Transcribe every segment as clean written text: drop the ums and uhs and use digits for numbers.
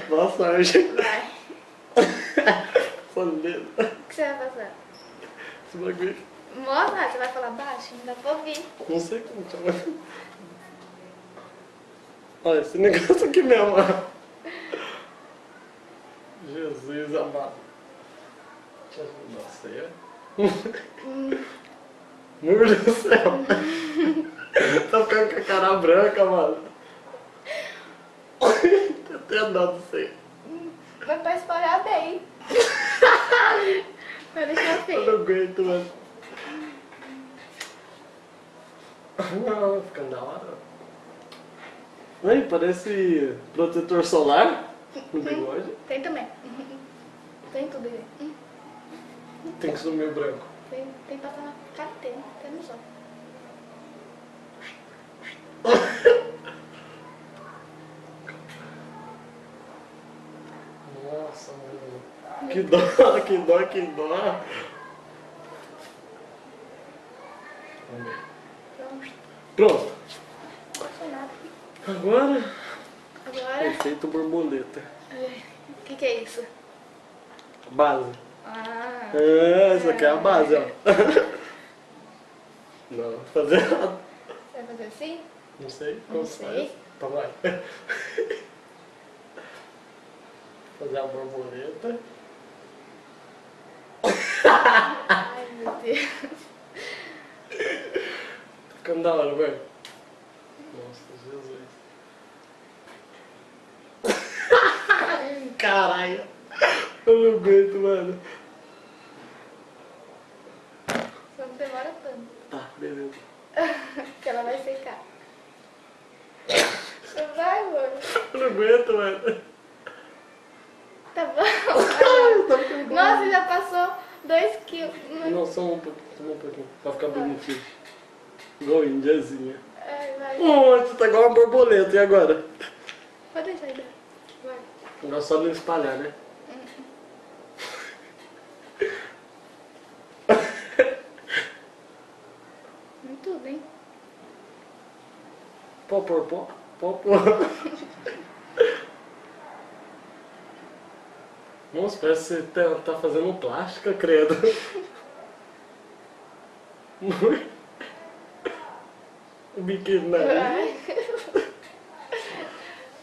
Boa sorte. Vai. Só no dedo. O que você vai fazer? Esse bagulho. Mostra, você vai falar baixo? Não dá pra ouvir. Não sei como chama. Olha esse negócio aqui mesmo. Ó. Jesus amado. Deixa eu ajudar você. Meu Deus do céu. Tá ficando com a cara branca, mano. Eu tenho dó de você. Mas pra espalhar bem. Vai deixar Eu feio. não aguento, mano. Não, ficando da hora. Ai, parece protetor solar no bigode. Tem também. Tem tudo aí. Tem que sumir o branco. Tem que passar na cara inteira, até no sol. Nossa, mano. Que dó, que dó, que dó. Vamos ver. Pronto. Pronto. Não foi nada. Agora, Agora, efeito borboleta. o que é isso? Base. Ah. Essa aqui é a base, ó. Não, vou fazer errado. Você vai fazer assim? Não sei Não como sei. faz. Então vai. Fazer a borboleta. Ai, meu Deus. Tá ficando da hora, velho. Nossa, Jesus. Caralho. Eu não aguento, mano. Só não demora tanto. Tá, beleza. Que ela vai secar. Vai, amor. Eu não aguento, mano. Tá bom. Tá ficando bom. Nossa, já passou 2 quilos. Não, só um pouquinho. Pra ficar bonitinho. Igual índiazinha. Ai, vai. Nossa, tá igual uma borboleta. E agora? Pode deixar aí. Vai. Agora só não espalhar, né? Em tudo, hein? Pó. Nossa, parece que você tá fazendo plástica, credo. O biquíni na Vai.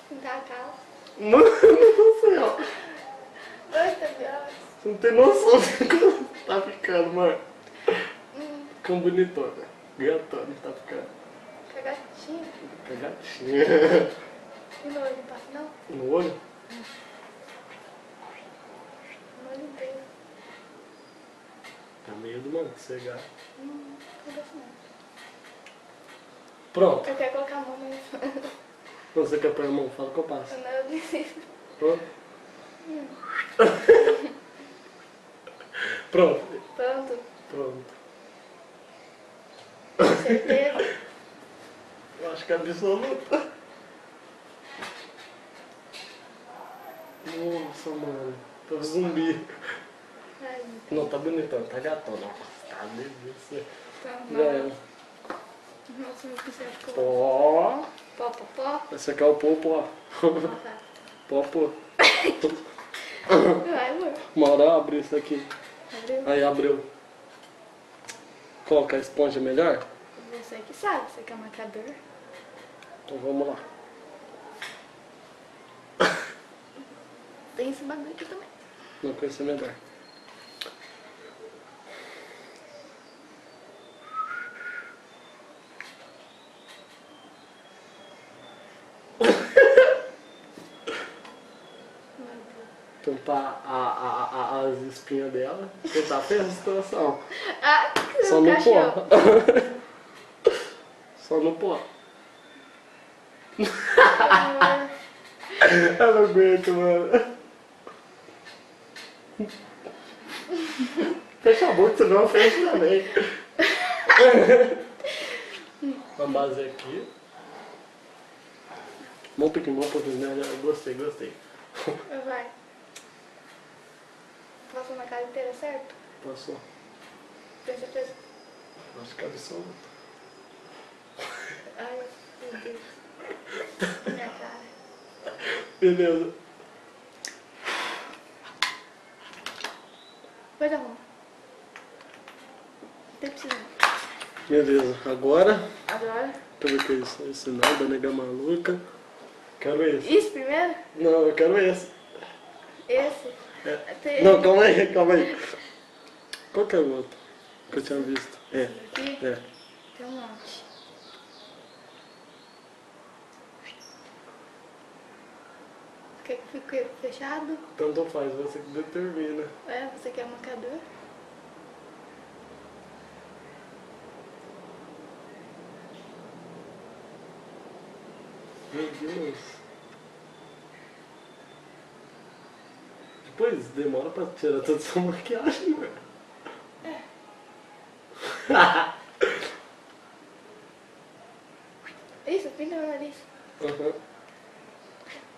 Pintar a calça. Mano do céu. Eita, Deus. Você não tem noção de como tá ficando, mano. Ficando bonitona. Gatona tá ficando. Fica gatinho. Fica gatinha. E no olho, não passa não? No olho? No olho inteiro. Tá medo, mano, de cegar. Não gosto não. Pronto. Eu quero colocar a mão, mas... Você quer pôr a mão? Fala que eu passo. Não, eu desisto. Pronto? Pronto. Pronto. Pronto. Certeza? Eu acho que é absoluta. Nossa, mano. Tô zumbi. Ai, meu Deus. Não, tá bonitão, tá gatona. Nossa, tá delícia. Tá Já bom. era. Nossa, meu pincel ficou... Pó. Pó, pó, pó. Esse aqui é o pó. Nossa. Pó. Vai, amor. Uma hora eu abro isso aqui. Abriu? Aí abriu. Coloca a esponja melhor? Você que sabe, você que é marcador. Então vamos lá. Tem esse bagulho aqui também. Não conhecer melhor. Tampar as espinhas dela. Tentar feia a situação. Ah, Só no cachorro. pó. Só no pó. Eu não aguento, mano. Fecha a boca, senão eu fecho também. A base aqui. Bom pouquinho, né? Gostei. Vai. Passou na cara inteira, certo? Passou. Tem certeza? Acho que é absoluto. Ai, meu Deus. Minha cara. Beleza. Vai dar bom. Tem precisando. Beleza. Agora, Agora. deixa eu ver o que é isso. Esse não, da nega maluca. Quero esse. Isso primeiro? Não, eu quero esse. Esse. É. Tem Não, calma aí, calma aí. Qual que é o outro que eu tinha visto? É, aqui. é. Tem um monte. Quer que fique fechado? Tanto faz, você que determina. É, você quer marcador? Meu Deus. Depois demora pra tirar toda essa maquiagem, velho. Isso, pinta no nariz. Aham.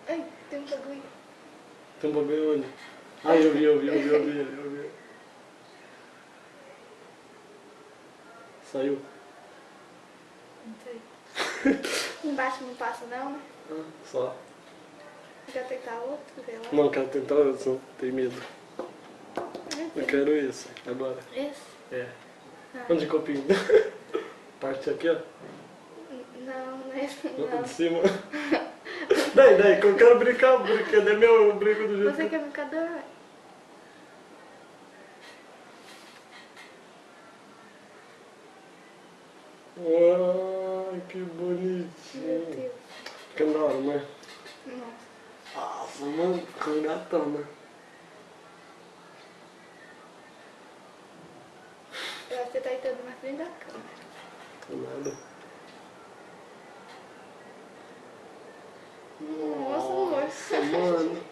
Ai, tem um bagulho. Tem um bagulho onde? Ah, eu vi. Saiu. Não sei. Embaixo não passa não, né? Ah, só. Quer tentar outro, sei lá. Não, quero tentar outro, não. Tem medo. Eu quero esse, agora. Esse? É. Ah. Onde que eu pinto? Parte aqui, ó. Não, não é esse De não. cima. Daí, que eu quero brincar, o brinquedo é meu, eu brinco do jeito Você que... quer marcador? Ai, que Meu bonitinho. Deus. Fica da hora, né? Nossa. Nossa, mano, ficou engatando. Eu acho que você tá entrando na frente da câmera. Tô nada. Nossa, amor. Nossa, mano.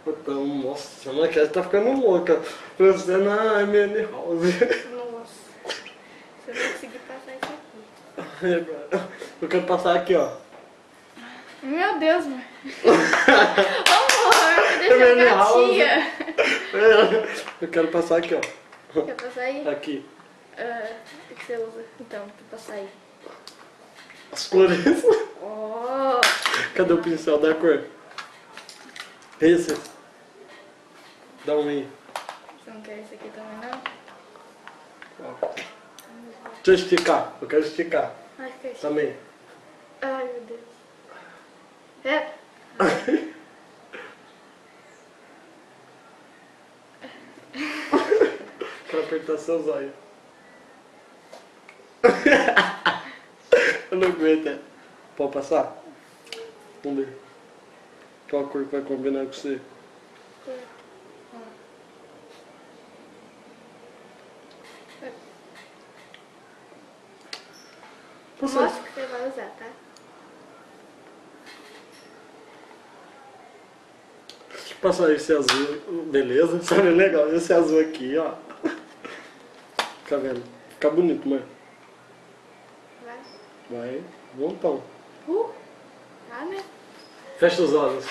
Então, nossa, a maquiagem tá ficando louca. Parecendo a MN House. Nossa. Você vai conseguir passar isso aqui. E agora? Eu quero passar aqui, ó. Meu Deus, mãe. Amor, me deixa MN House. gatinha. Eu quero passar aqui, ó. Quer passar aí? Aqui. Ah, o que você usa? Então, pra passar aí. As cores. Oh. Cadê o pincel da cor? Esse. Dá um aí. Você não quer esse aqui também, não? Ó. Deixa eu esticar. Eu quero esticar. Ai, que esse. Também. Ai, meu Deus. É. Quero apertar seus olhos. Eu não aguento. É. Pode passar? Vamos ver. Qual cor que vai combinar com você? Você... Mostra o que você vai usar, tá? Passar esse azul, beleza? Sabe, legal, esse azul aqui, ó. Fica vendo? Fica bonito, mãe. Vai. Vai, montão. Tá, né? Fecha os olhos.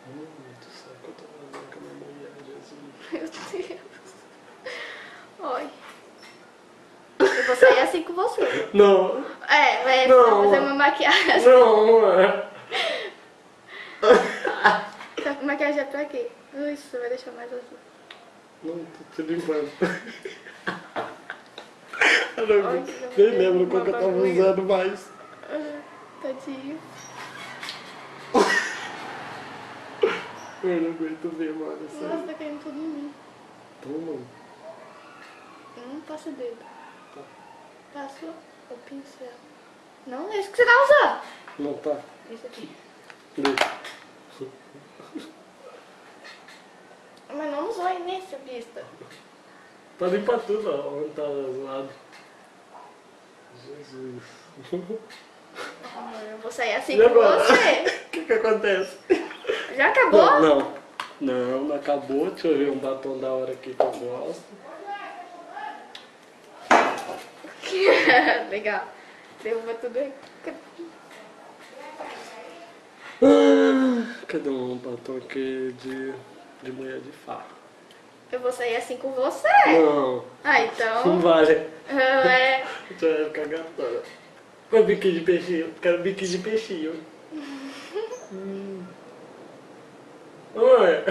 Do céu, que eu tô fazendo com a minha mulher, Jesus. Meu Deus. Oi. Eu vou sair assim com você. Não, É, vai Não. fazer uma maquiagem. não, mãe. Essa maquiagem é pra quê? Isso, você vai deixar mais azul. Não, tô te limpando. Eu não, Ai, que nem lembro qual uma que eu tava bagulho. usando mais. Tadinho. Eu não aguento ver, mano. Isso Nossa, aí. tá caindo tudo em mim. Toma. Não passa o dedo. Tá. Passa o pincel. Não, é isso que você tá usando. Não tá? Esse aqui. Deixa. Mas não usou aí nessa pista. Tá limpa tudo, ó. Onde tá zoado. Jesus. Amor, eu vou sair assim E com agora? você. O que que acontece? Já acabou? Não acabou. Deixa eu ver um batom da hora aqui que eu gosto. Legal. Derruba tudo aí. Cadê um batom aqui de mulher de farra? Eu vou sair assim com você. Não, Ah, não então. vale. É. Já ia ficar gatona. Com biquíni de peixinho. Quero biquíni de peixinho. Oi.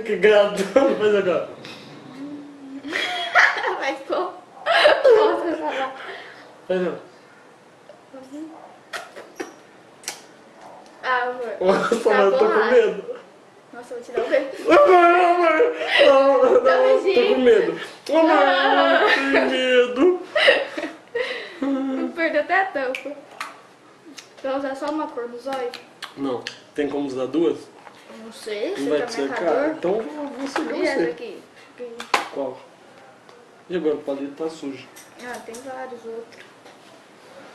Que gato. Faz agora. Mas pô. Posso falar? Faz agora. Ah, amor. Nossa, Tá eu tô com borrado. medo. Nossa, eu vou te dar um beijo. Não, tô beijinho. com medo. Tenho medo. Não perdeu até a tampa. Vai usar só uma cor nos olhos? Não, tem como usar duas? Eu não sei, Não você vai tá te secar? marcador. Então eu vou seguir E essa você. aqui? Qual? E agora o palito tá sujo. Ah, tem vários outros.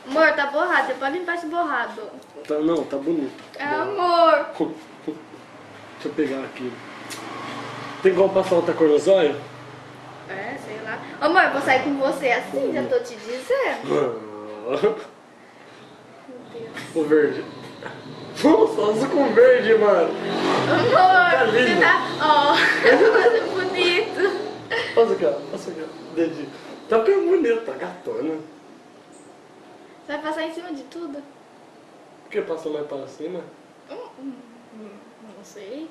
Amor, tá borrado. Você pode limpar esse borrado. Tá, não, tá bonito. Amor. Deixa eu pegar aqui. Tem como passar outra cor nos olhos? É, sei lá. Amor, eu vou sair com você assim, já tô te dizendo. Meu Deus. O verde. Nossa, usa com verde, mano. Amor, você lindo. tá... Ó, tá fazendo bonito. Passa aqui, ó. Passa aqui, ó. Dedinho. Tá bem bonito, tá gatona. Você vai passar em cima de tudo? Por que passa mais para cima? Não sei.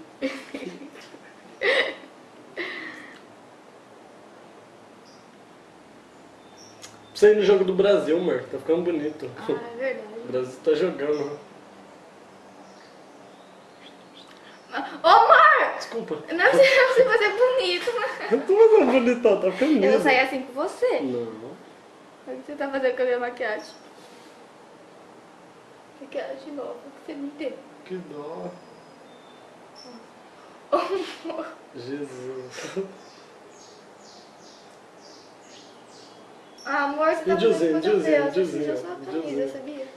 Pra você ir no jogo do Brasil, amor. Tá ficando bonito. Ah, é verdade. O Brasil tá jogando. Ô, amor! Desculpa. Não é pra você fazer bonito, mas... Eu tô fazendo bonitão, tá ficando lindo. Eu vou sair assim com você. Não. O que você tá fazendo com a minha maquiagem? Maquiagem nova que você me deu. Que dó. Ô, amor. Jesus. Ah, amor, você tá Videozinho, fazendo com Deus. Você videozinho, sujou sua camisa, videozinho. sabia?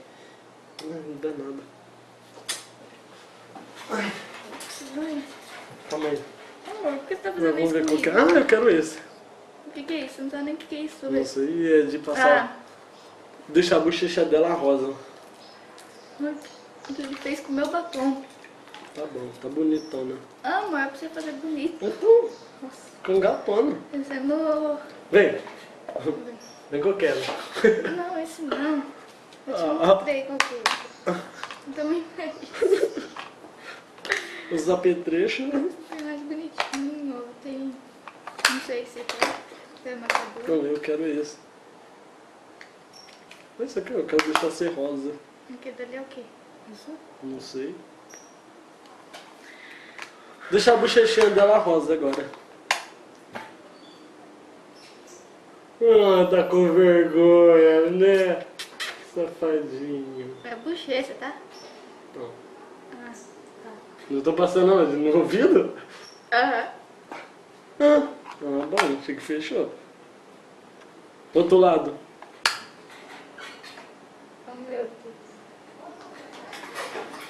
Não dá nada. Ai, Calma aí. amor, por que você tá Vamos fazendo isso ver qual que é. comigo? Ah, eu quero esse. O que é isso? Não sabe nem o que é isso. Não sei, é de passar. Deixar a bochecha dela rosa. Ele fez com o meu batom. Tá bom, tá bonitona. Ah, amor, é pra você fazer bonito. Então, Nossa, com gatona. pensando... Vem. Vem que eu quero. Não, esse não. Eu te Ah. mostrei qual que é. Também é isso. Os apetrechos. É mais bonitinho. Tem... Não sei se tem marcador. Não, eu quero esse. Esse aqui eu quero deixar ser rosa. Aquele dali é o quê? Azul? Não sei. Deixar a bochechinha dela rosa agora. Ah, tá com vergonha, né? Safadinho. É a bochecha, tá? Não. Ah, tá. Não tô passando onde? No ouvido? Aham. Ah, bom, achei que fechou. Outro lado. Oh, meu Deus.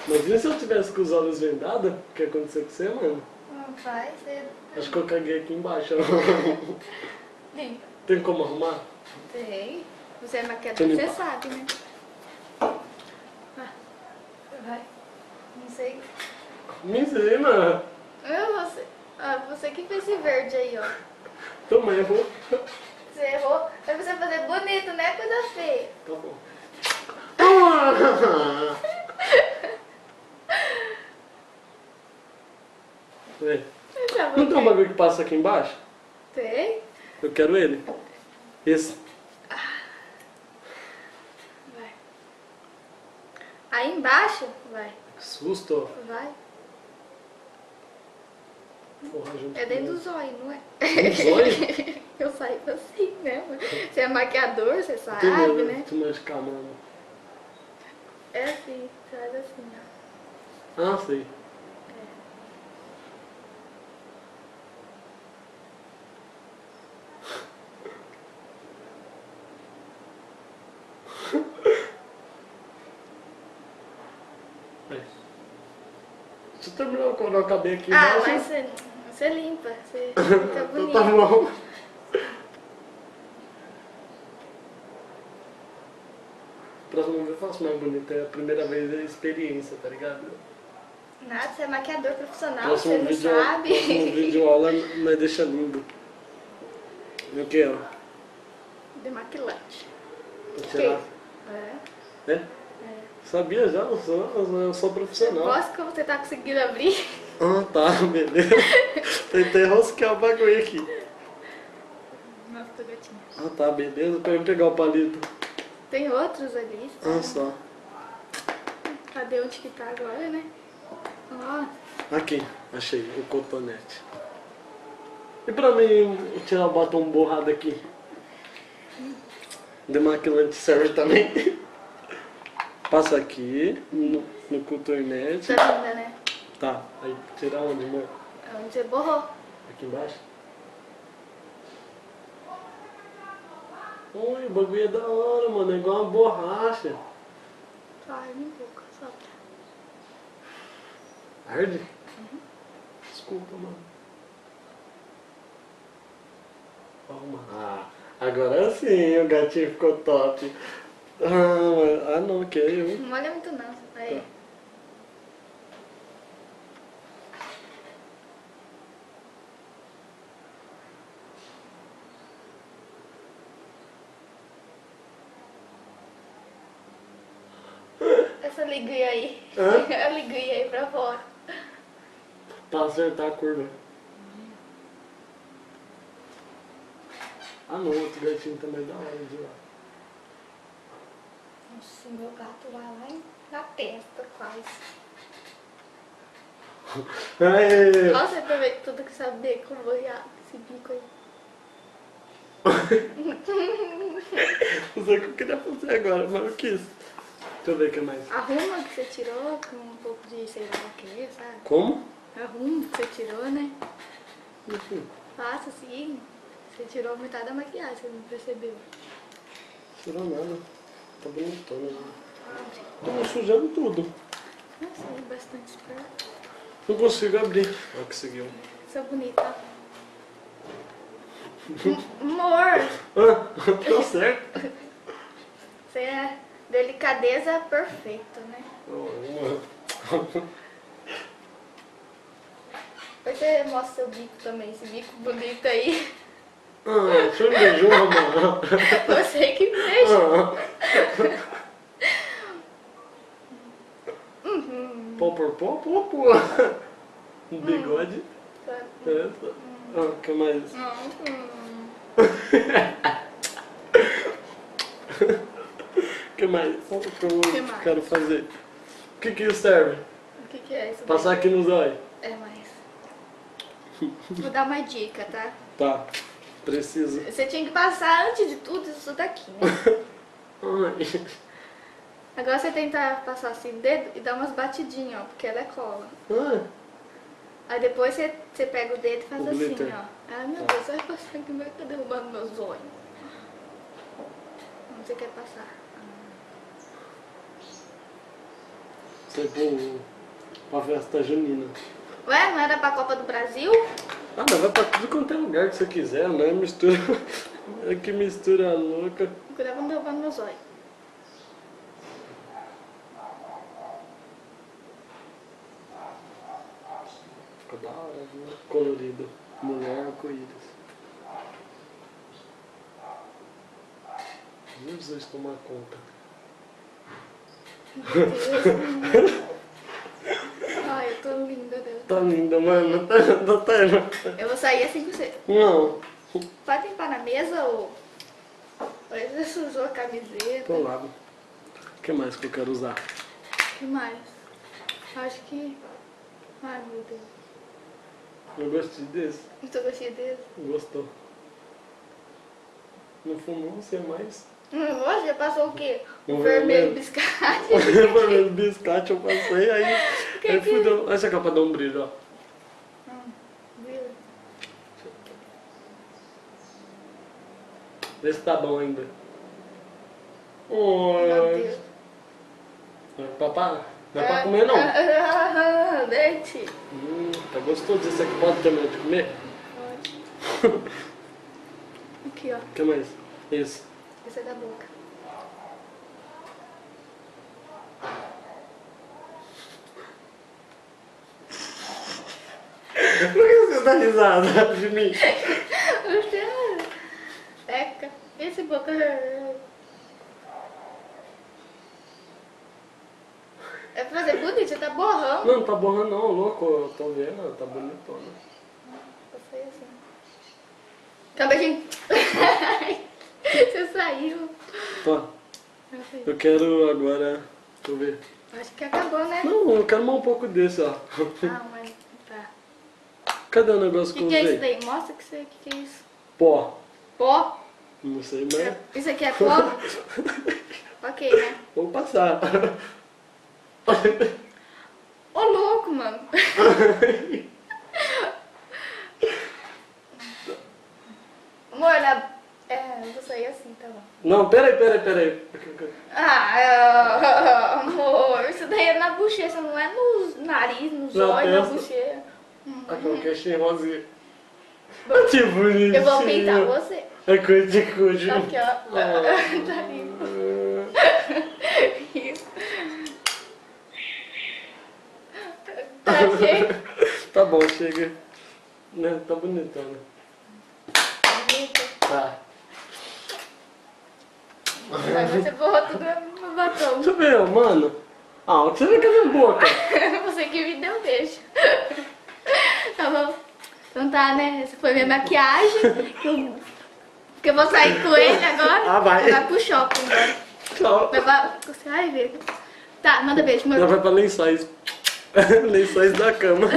Imagina se eu tivesse com os olhos vendados, o que ia acontecer com você, mano? Não vai ser... Acho que eu caguei aqui embaixo. Limpa. Tem como arrumar? Tem. Você é maquiador, Deixa eu você limpar. sabe, né? Ah, vai. Não sei. Me ensina. Você que fez esse verde aí, ó. Toma, errou. Você errou. É pra você fazer bonito, não é coisa feia. Tá bom. Ah! Vem. Não tem um bagulho que passa aqui embaixo? Tem? Eu quero ele. Esse. Vai. Aí embaixo? Vai. Que susto. Vai. Porra, junto É dentro com do zóio, não é? ele. Um zóio? Eu saio assim, né? Você é maquiador, você sabe, Tem né? Tu mexe com a mão. É assim, faz assim, ó. Ah, sei. Vai. Deixa eu terminar quando eu acabei aqui Ah, embaixo. mas você limpa, você fica bonito. Tá bom. Próxima vez eu faço mais bonito. É a primeira vez é a experiência, tá ligado? Nada, você é maquiador profissional, Próximo você não vídeo, sabe. próximo vídeo aula nós deixa lindo. E o que, ó? Demaquilante. Pra tirar. É. É? Sabia já, eu sou profissional. Gosto que você tá conseguindo abrir. Ah, tá, beleza. Tentei rosquear o bagulho aqui. Nossa, tô gatinha. Ah, tá, beleza. Pra eu pegar o palito. Tem outros ali. Ah, só. Cadê onde que tá agora, né? Ó. Aqui, achei o cotonete. E pra mim tirar o batom borrado aqui? Demaquilante serve também. Passa aqui no cotonete. Tá linda, né? Tá, aí tirar onde, amor? Onde você borrou. Aqui embaixo? Ui, o bagulho é da hora, mano. É igual uma borracha. Ai, um pouco, só pra... Arde? Desculpa, mano. Arruma. Ah, agora sim o gatinho ficou top. Ah, não, que é eu. Não molha muito não. Aí. Tá. Essa linguinha aí. Hã? A linguinha aí pra fora. Pra acertar a curva. Ah, não, outro gatinho também é da hora de lá. Nossa, meu gato vai lá na testa quase. Aê! Nossa, eu também tudo que saber como olhar esse bico aí. Não sei o que eu queria fazer agora, mas eu quis. Deixa eu ver o que mais. Arruma que você tirou com um pouco de sei lá o que, sabe? Como? Arruma que você tirou, né? Enfim, Faça assim. Você tirou metade da maquiagem, você não percebeu. tirou nada. Tá bonitona. Né? Tô sujando tudo. Nossa, é bastante esperto. Não consigo abrir. Ó, conseguiu. Sou bonita. Amor, Ah, deu certo. você é delicadeza perfeita, né? Depois você mostra seu bico também, esse bico bonito aí. Ah, você me beijou, mano. Você que me beija. Pó por pó, pó por. Um bigode. Essa. Ah, o que mais? O que mais? O que eu Que mais? quero fazer? O que que serve? O que é isso? Passar aqui nos olhos. É mais. Vou dar uma dica, tá? Tá. Preciso. Você tinha que passar antes de tudo isso daqui, né? Ai. Agora você tenta passar assim o dedo e dar umas batidinhas, ó, porque ela é cola. Ah, Aí depois você pega o dedo e faz O assim, glitter. ó. Ai meu Deus, vai passar aqui, tá derrubando meus olhos. Onde você quer passar? sei pra festa junina. Ué, não era pra Copa do Brasil? Ah, não, vai pra tudo quanto é lugar que você quiser, né? Mistura. É que mistura louca. Cuidado não derrubando meus olhos. Ficou da hora, viu? Colorido. Mulher arco-íris. Jesus, tomar conta. Meu Deus. Ai, eu tô linda, Deus. Tá linda, mano. Tá. Eu vou sair assim com você. Não. Pode limpar na mesa ou... Parece que você usou a camiseta. Pro lado. O que mais que eu quero usar? O que mais? Acho que... Ai, meu Deus. Eu gostei desse. Não gostei dele. Gostou. No fundo, não sei mais. Você passou o quê? Um O vermelho vermelho. biscate. Vermelho biscate eu passei, aí Que fudeu. Essa capa dá um brilho, ó. Viu? Vê se tá bom ainda. Meu Oi. Deus. Não é pra comer, não. Leite. Tá gostoso. Esse aqui pode terminar de comer? Pode. Aqui, ó. O que mais? Esse. Esse é da boca. Por que você dá risada de mim? Você seca. Esse boca. É pra fazer bonito, você tá borrando. Não, tá borrando não, louco. Eu tô vendo, tá bonitona. Eu fui assim. Quer um beijinho? Você saiu. Tá, eu quero agora... Deixa eu ver. Acho que acabou, né? Não, eu quero mais um pouco desse, ó. Ah, mas tá. Cadê o negócio O que eu que é isso usei? daí? Mostra que você, que é isso. Pó. Pó? Não sei, mas... Isso aqui é pó? Ok, né? Vou passar. Ô, louco, mano. Amor, eu vou sair assim, tá bom. Não, peraí. Amor, isso daí é na bochecha, não é no nariz, nos Na olhos, na testa. bochecha. Aqui, um queixinho rosinha. Que bonitinho. Eu vou pintar você. É coisa de cujo. Aqui, ó. Tá lindo. Tá cheio? Tá bom, chega. Né? Tá bonitona. Tá. Mas você borrou tudo no batom. Deixa eu ver, mano. Ah, o que você vê com a minha boca? Você que me deu um beijo. Tá bom. Então tá, né? Essa foi minha maquiagem. Que eu vou sair com ele agora. Ah, vai. Você vai pro shopping agora. Tchau. Você vai ver. Tá, manda beijo, Ela manda. vai pra lençóis. Lençóis da cama.